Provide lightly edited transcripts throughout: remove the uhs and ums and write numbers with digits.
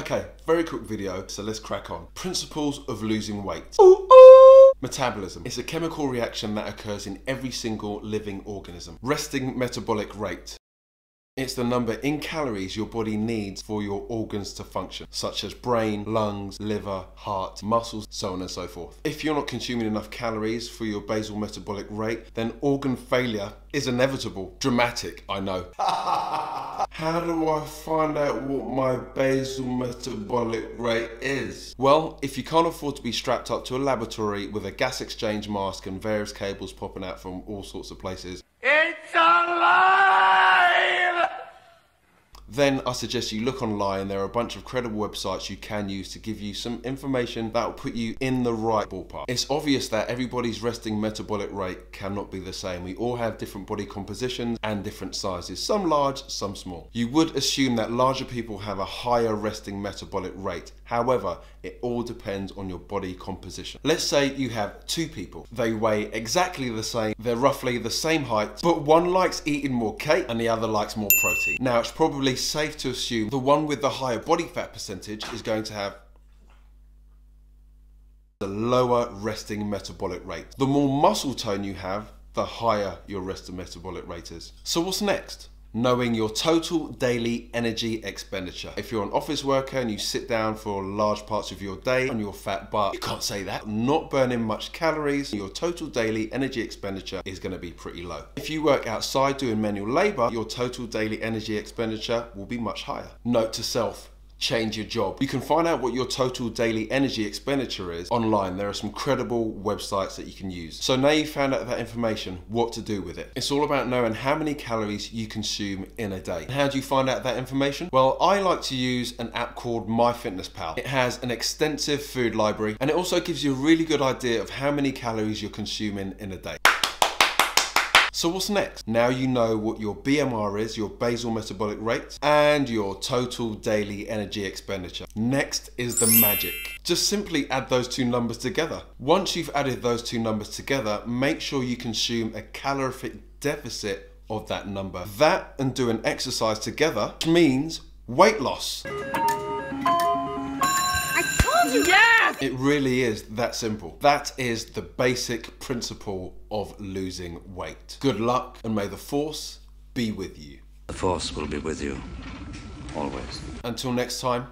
Okay, very quick video, so let's crack on. Principles of losing weight. Metabolism. It's a chemical reaction that occurs in every single living organism. Resting metabolic rate. It's the number in calories your body needs for your organs to function, such as brain, lungs, liver, heart, muscles, so on and so forth. If you're not consuming enough calories for your basal metabolic rate, then organ failure is inevitable. Dramatic, I know. How do I find out what my basal metabolic rate is? Well, if you can't afford to be strapped up to a laboratory with a gas exchange mask and various cables popping out from all sorts of places, it's alive! Then I suggest you look online. There are a bunch of credible websites you can use to give you some information that will put you in the right ballpark. It's obvious that everybody's resting metabolic rate cannot be the same. We all have different body compositions and different sizes, some large, some small. You would assume that larger people have a higher resting metabolic rate. However, it all depends on your body composition. Let's say you have two people. They weigh exactly the same, they're roughly the same height, but one likes eating more cake and the other likes more protein. Now, it's probably safe to assume the one with the higher body fat percentage is going to have the lower resting metabolic rate. The more muscle tone you have, the higher your resting metabolic rate is. So what's next? Knowing your total daily energy expenditure. If you're an office worker and you sit down for large parts of your day on your fat butt, you can't say that. Not burning much calories, your total daily energy expenditure is going to be pretty low. If you work outside doing manual labor, your total daily energy expenditure will be much higher. Note to self: change your job. You can find out what your total daily energy expenditure is online. There are some credible websites that you can use. So now you've found out that information, what to do with it. It's all about knowing how many calories you consume in a day. How do you find out that information? Well, I like to use an app called MyFitnessPal. It has an extensive food library and it also gives you a really good idea of how many calories you're consuming in a day. So what's next? Now you know what your BMR is, your basal metabolic rate, and your total daily energy expenditure. Next is the magic. Just simply add those two numbers together. Once you've added those two numbers together, make sure you consume a calorific deficit of that number. That and doing exercise together means weight loss. Yes! It really is that simple. That is the basic principle of losing weight. Good luck, and may the force be with you. The force will be with you, always. Until next time,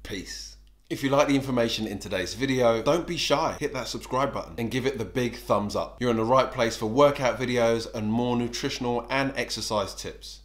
peace. If you like the information in today's video, don't be shy. Hit that subscribe button and give it the big thumbs up. You're in the right place for workout videos and more nutritional and exercise tips.